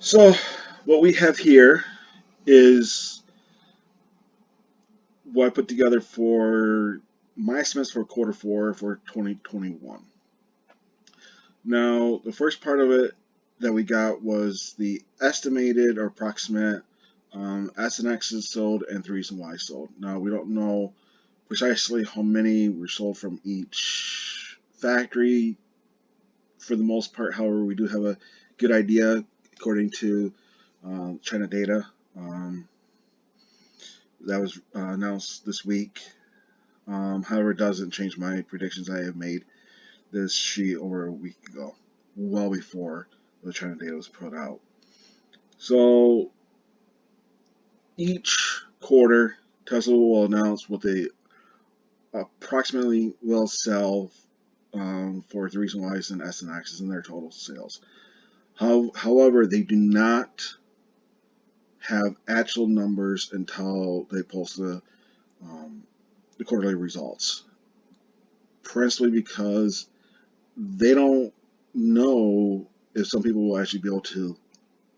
So, what we have here is what I put together for my estimates for quarter four for 2021. Now, the first part of it that we got was the estimated or approximate S and X's sold and the reason why sold. Now, we don't know precisely how many were sold from each factory for the most part. However, we do have a good idea according to China data. That was announced this week. However, it doesn't change my predictions I have made this sheet over a week ago, well before the China data was put out. So each quarter, Tesla will announce what they approximately will sell for the reason why it's in S and X in their total sales. However, they do not have actual numbers until they post the quarterly results, principally because they don't know if some people will actually be able to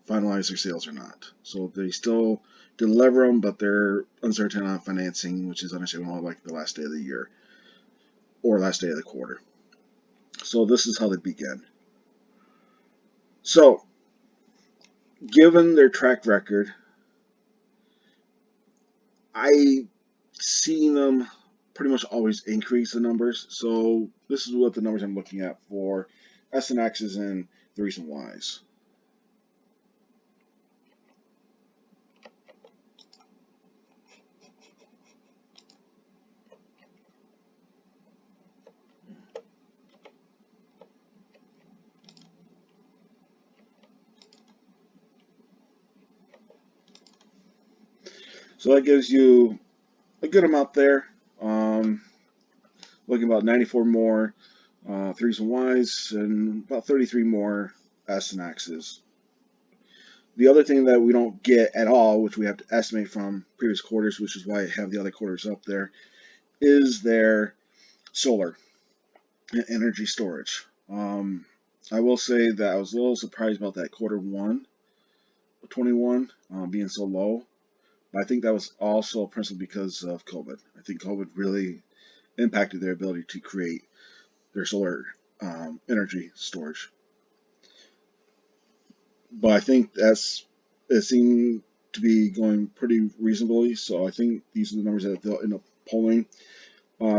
finalize their sales or not. So they still deliver them, but they're uncertain on financing, which is understandable, like the last day of the year or last day of the quarter. So this is how they begin. So, given their track record, I see them pretty much always increase the numbers. So this is what the numbers I'm looking at for S and X's and the reason whys. So that gives you a good amount there. Um, Looking about 94 more threes and Ys and about 33 more S and X's. The other thing that we don't get at all, which we have to estimate from previous quarters, which is why I have the other quarters up there, is their solar and energy storage. I will say that I was a little surprised about that quarter one, 21, being so low. But I think that was also principally because of COVID. I think COVID really impacted their ability to create their solar energy storage. But I think it seemed to be going pretty reasonably. So I think these are the numbers that they'll end up pulling.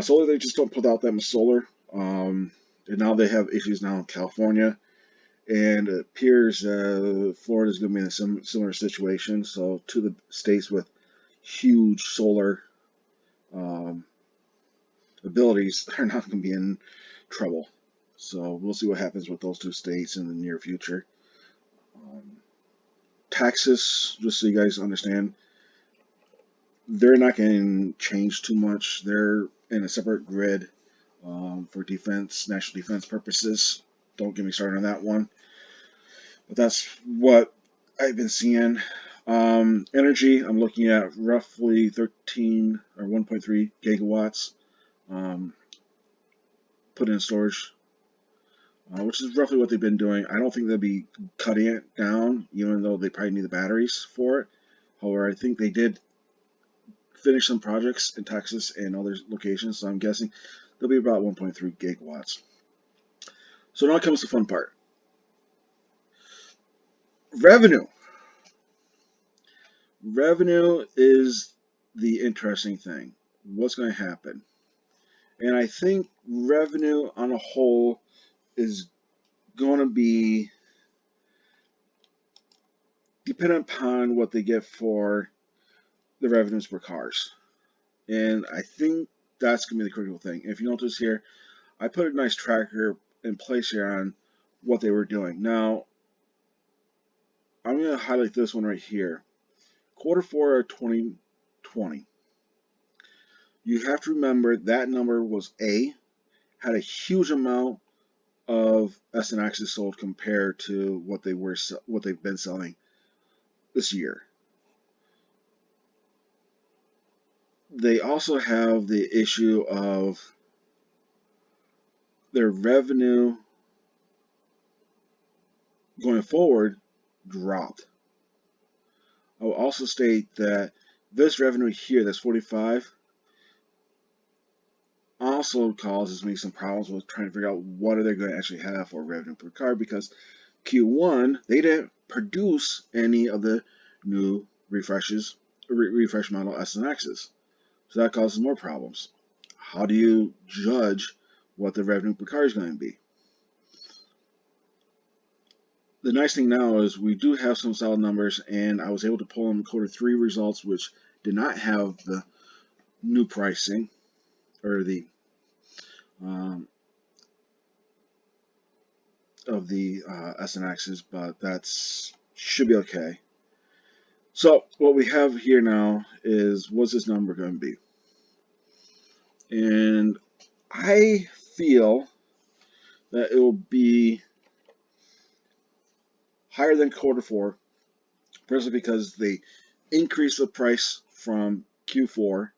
Solar, they just don't put out that much solar. And now they have issues now in California. And it appears Florida is going to be in a similar situation. So to the states with huge solar um, abilities, they're not going to be in trouble. So we'll see what happens with those two states in the near future. Um, Texas, just so you guys understand, they're not going to change too much. They're in a separate grid for defense, national defense purposes. Don't get me started on that one. But that's what I've been seeing. Energy, I'm looking at roughly 13 or 1.3 gigawatts um, put in storage, which is roughly what they've been doing. I don't think they'll be cutting it down, even though they probably need the batteries for it. However, I think they did finish some projects in Texas and other locations, so I'm guessing they'll be about 1.3 gigawatts. So now comes the fun part. Revenue. Revenue is the interesting thing. What's going to happen? And I think revenue on a whole is going to be dependent upon what they get for the revenues per cars. And I think that's going to be the critical thing. If you notice here, I put a nice tracker in place here on what they were doing. Now, I'm going to highlight this one right here. Quarter four of 2020. You have to remember that number was had a huge amount of S and X's sold compared to what they've been selling this year. They also have the issue of their revenue going forward dropped. I will also state that this revenue here, that's 45, also causes me some problems with trying to figure out what are they going to actually have for revenue per car, because Q1 they didn't produce any of the new refresh model S and X's, so that causes more problems. How do you judge what the revenue per car is going to be? The nice thing now is we do have some solid numbers, and I was able to pull in Q3 results, which did not have the new pricing or the um, of the S and X's, but that's should be okay. So what we have here now is what's this number going to be? And I feel that it will be higher than Q4, firstly because they increased the price from Q4.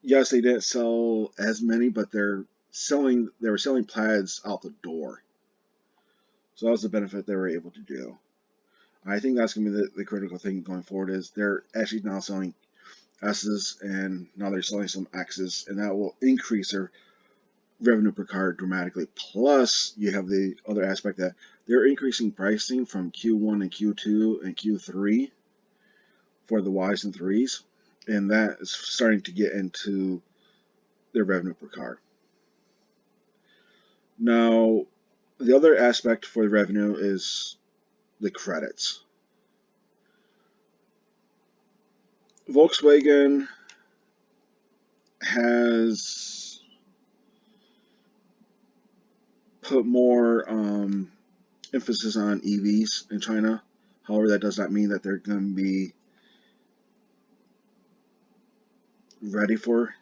Yes, they didn't sell as many, but they were selling plaids out the door. So that was the benefit they were able to do. I think that's going to be the critical thing going forward, is they're actually now selling S's and now they're selling some X's, and that will increase their revenue per car dramatically. Plus, you have the other aspect that they're increasing pricing from Q1 and Q2 and Q3 for the Ys and 3s, and that is starting to get into their revenue per car. Now, the other aspect for the revenue is the credits. Volkswagen has put more emphasis on EVs in China. However, that does not mean that they're going to be ready for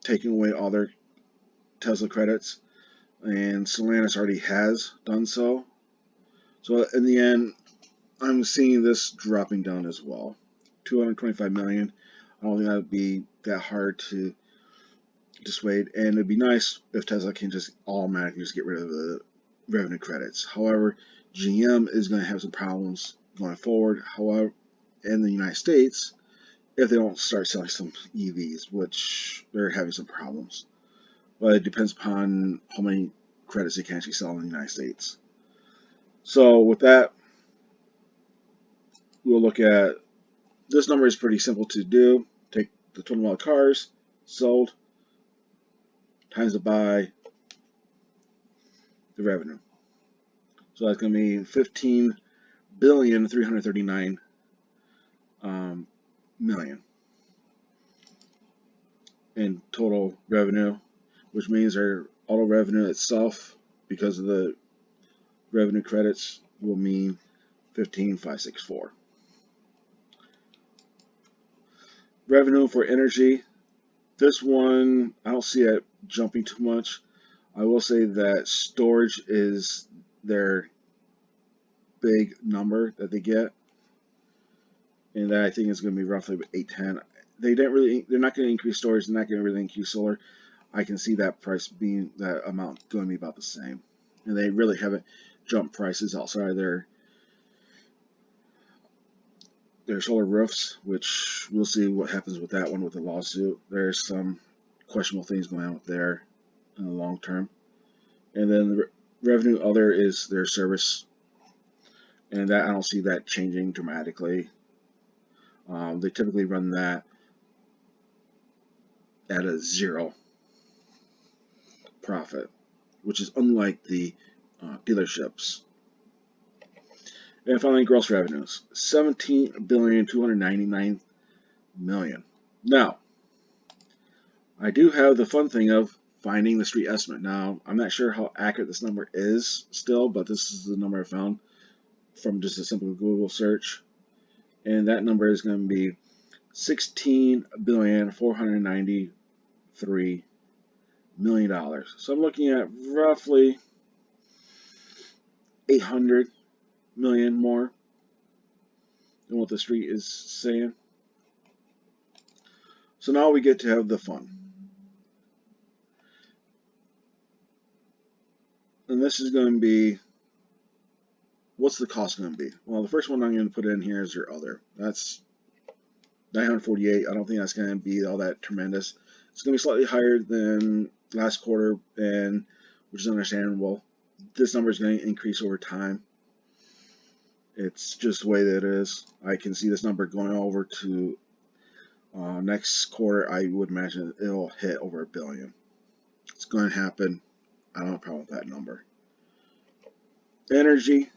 taking away all their Tesla credits, and Stellantis already has done so. So in the end, I'm seeing this dropping down as well. 225 million. I don't think that would be that hard to dissuade, and it'd be nice if Tesla can just automatically just get rid of the revenue credits. However, GM is going to have some problems going forward. However, in the United States, if they don't start selling some EVs, which they're having some problems. But it depends upon how many credits they can actually sell in the United States. So with that, we'll look at this number is pretty simple to do. Take the total amount of cars sold times it by the revenue. So that's going to be 15,339 million in total revenue, which means our auto revenue itself, because of the revenue credits, will mean 15,564. Revenue for energy. This one, I don't see it jumping too much. I will say that storage is their big number that they get, and that I think is going to be roughly 810. They're not going to increase storage. They're not going to really increase solar. I can see that price being, that amount going to be about the same, and they really haven't jumped prices outside of their solar roofs, which we'll see what happens with that one with the lawsuit. There's some questionable things going on with there in the long term. And then the revenue other is their service, and that I don't see that changing dramatically. They typically run that at a zero profit, which is unlike the dealerships. And finally, gross revenues, 17,299,000,000. Now, I do have the fun thing of finding the street estimate. Now, I'm not sure how accurate this number is still, but this is the number I found from just a simple Google search. And that number is going to be $16,493,000,000. So I'm looking at roughly 800 million more than what the street is saying. So now we get to have the fun. And this is going to be, what's the cost going to be? Well, the first one I'm going to put in here is your other. That's 948. I don't think that's going to be all that tremendous. It's going to be slightly higher than last quarter, and which is understandable. This number is going to increase over time. It's just the way that it is. I can see this number going over to next quarter. I would imagine it'll hit over $1 billion. It's going to happen. I don't have a problem with that number. Energy,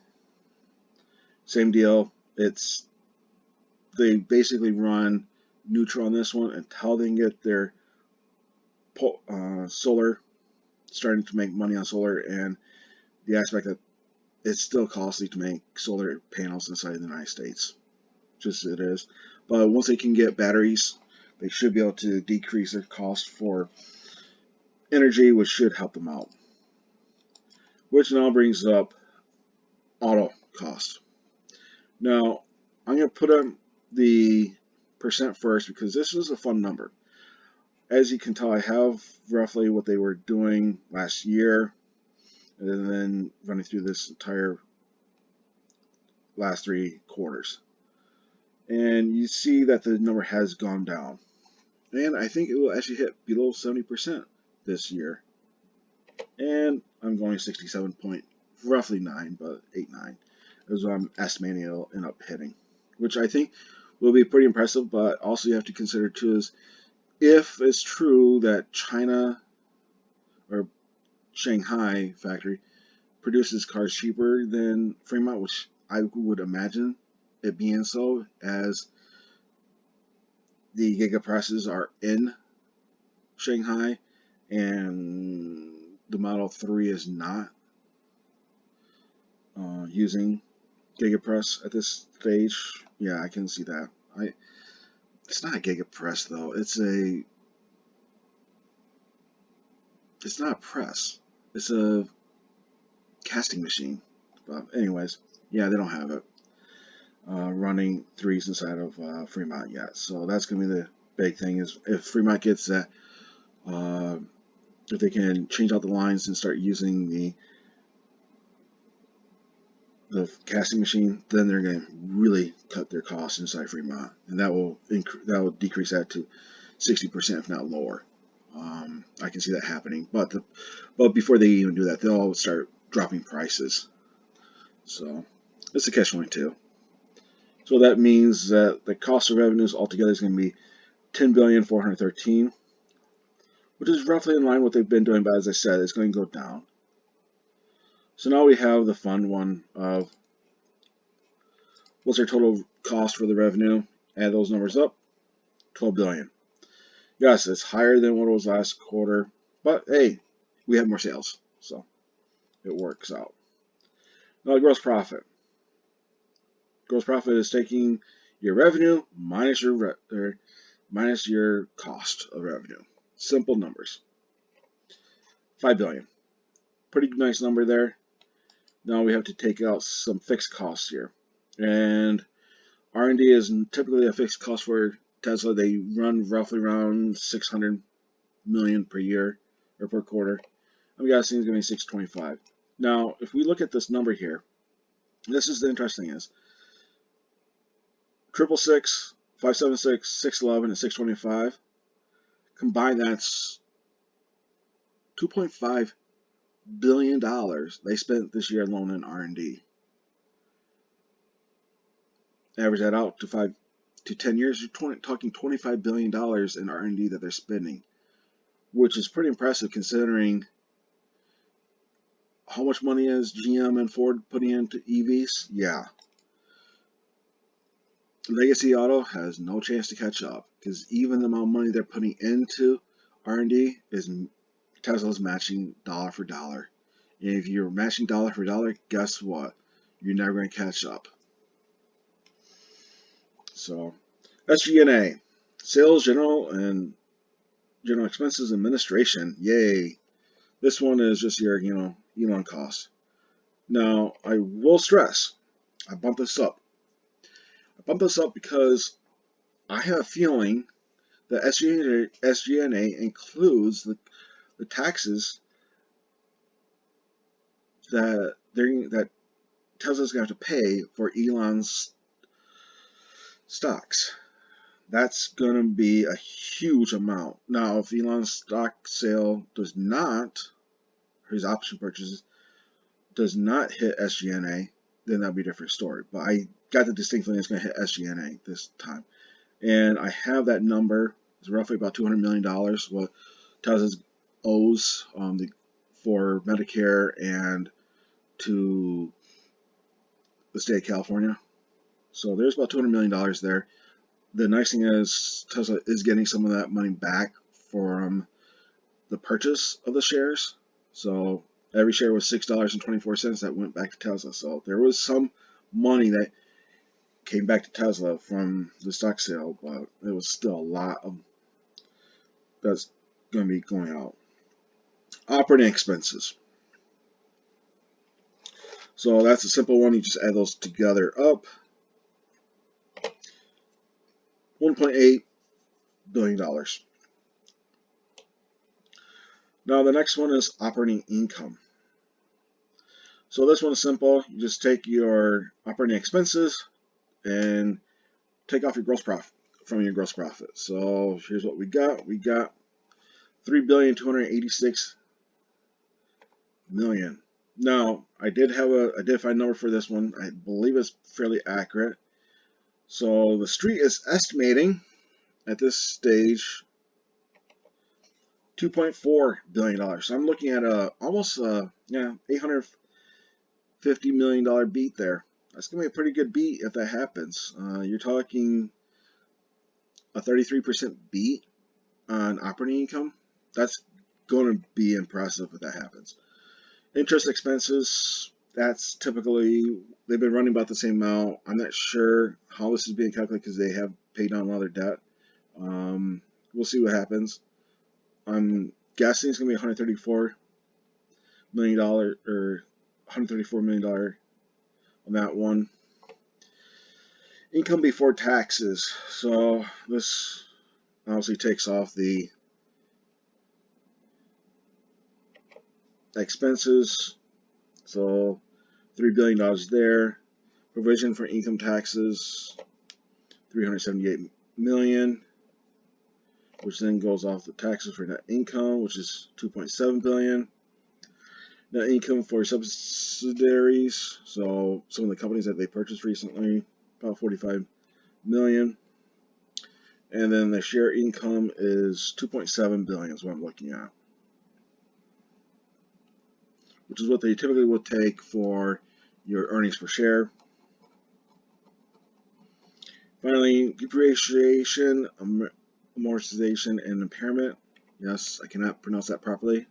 same deal. They basically run neutral on this one until they can get their solar, starting to make money on solar, and the aspect that it's still costly to make solar panels inside the United States. Just it is. But once they can get batteries, they should be able to decrease their cost for energy, which should help them out. Which now brings up auto cost. Now, I'm going to put up the percent first because this is a fun number. As you can tell, I have roughly what they were doing last year, and then running through this entire last 3 quarters. And you see that the number has gone down. And I think it will actually hit below 70% this year. And I'm going 67 point, roughly 9, but 8.9 is what I'm estimating it'll end up hitting, which I think will be pretty impressive. But also you have to consider too is if it's true that China or Shanghai factory produces cars cheaper than Fremont, which I would imagine it being so, as the gigapresses are in Shanghai and the Model 3 is not using gigapress at this stage. Yeah, I can see that. It's not a gigapress though. It's not a press. It's a casting machine. But anyways, yeah, they don't have it running 3s inside of Fremont yet. So that's going to be the big thing, is if Fremont gets that, if they can change out the lines and start using the casting machine, then they're going to really cut their costs inside Fremont, and that will decrease that to 60%, if not lower. I can see that happening, but before they even do that, they'll start dropping prices. So it's a catch-22. So that means that the cost of revenues altogether is going to be $10,413,000,000, which is roughly in line with what they've been doing. But as I said, it's going to go down. So now we have the fun one of what's our total cost for the revenue. Add those numbers up, $12 billion. Yes, it's higher than what it was last quarter, but hey, we have more sales, so it works out. Now, gross profit. Gross profit is taking your revenue minus your cost of revenue. Simple numbers. $5 billion. Pretty nice number there. Now we have to take out some fixed costs here, and R&D is typically a fixed cost for Tesla. They run roughly around $600 million per year or per quarter. I'm guessing it's going to be 625. Now, if we look at this number here, this is the interesting is 666, 576, 611, and 625 combined. That's $2.5 billion they spent this year alone in R&D. Average that out to 5 to 10 years, you're talking $25 billion in R&D that they're spending, which is pretty impressive considering how much money is GM and Ford putting into EVs. Yeah. Legacy Auto has no chance to catch up because even the amount of money they're putting into R&D is Tesla's matching dollar for dollar. And if you're matching dollar for dollar, guess what? You're never going to catch up. So, SG&A, sales, general expenses, administration. Yay! This one is just your Elon costs. Now, I will stress, I bumped this up. I bumped this up because I have a feeling that SG&A includes the taxes that Tesla's going to have to pay for Elon's stocks. That's going to be a huge amount. Now, if Elon's stock sale does not, his option purchases, does not hit SG&A, then that'll be a different story. But I got the distinct feeling it's going to hit SG&A this time. And I have that number. It's roughly about $200 million what Tesla owes for Medicare and to the state of California. So there's about $200 million there. The nice thing is Tesla is getting some of that money back from the purchase of the shares. So every share was $6.24 that went back to Tesla. So there was some money that came back to Tesla from the stock sale, but it was still a lot of that's going to be going out. Operating expenses. So that's a simple one. You just add those together up. $1.8 billion. Now the next one is operating income. So this one is simple. You just take your operating expenses and take off your gross profit from your gross profit. So here's what we got. We got $3,286,000,000. Now I did find a number for this one. I believe it's fairly accurate. So the street is estimating at this stage $2.4 billion. So I'm looking at almost $850 million beat there. That's gonna be a pretty good beat if that happens. You're talking a 33% beat on operating income. That's going to be impressive if that happens. Interest expenses, that's typically, they've been running about the same amount. I'm not sure how this is being calculated because they have paid down a lot of their debt. We'll see what happens. I'm guessing it's going to be $134 million or $134 million on that one. Income before taxes. So this obviously takes off the expenses. So $3 billion there. Provision for income taxes, $378 million, which then goes off the taxes for net income, which is $2.7 billion. Net income for subsidiaries, so some of the companies that they purchased recently, about $45 million. And then the share income is $2.7 billion is what I'm looking at, which is what they typically will take for your earnings per share. Finally, depreciation, amortization, and impairment. Yes, I cannot pronounce that properly.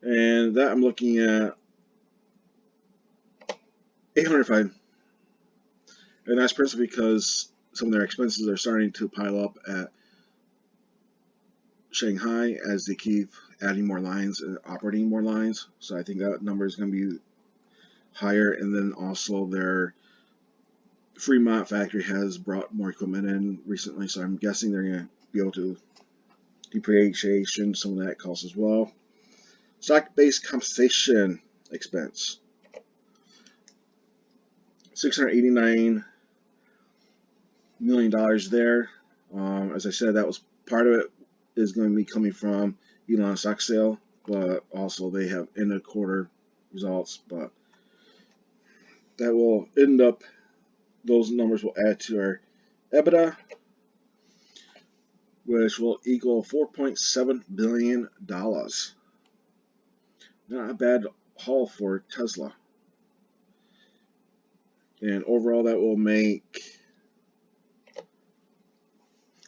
And that I'm looking at $805. And that's principally because some of their expenses are starting to pile up at Shanghai as they keep adding more lines and operating more lines. So I think that number is going to be higher. And then also their Fremont factory has brought more equipment in recently. So I'm guessing they're going to be able to depreciation some of that cost as well. Stock-based compensation expense. $689 million there. As I said, that was part of it is going to be coming from Elon stock sale, but also they have end of quarter results. But that will end up, those numbers will add to our EBITDA, which will equal $4.7 billion. Not a bad haul for Tesla. And overall, that will make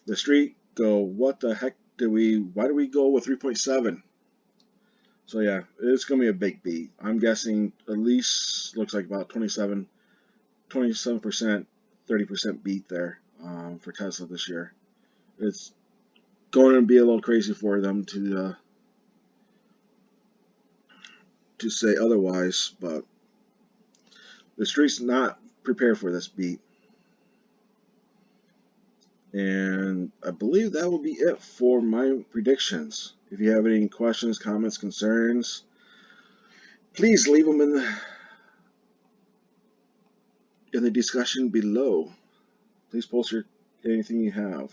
the street go, what the heck why do we go with 3.7? So yeah, it's going to be a big beat. I'm guessing at least looks like about 27%, 30% beat there for Tesla this year. It's going to be a little crazy for them to say otherwise, but the street's not prepared for this beat. And I believe that will be it for my predictions. If you have any questions, comments, concerns, Please leave them in the discussion below. Please post anything you have.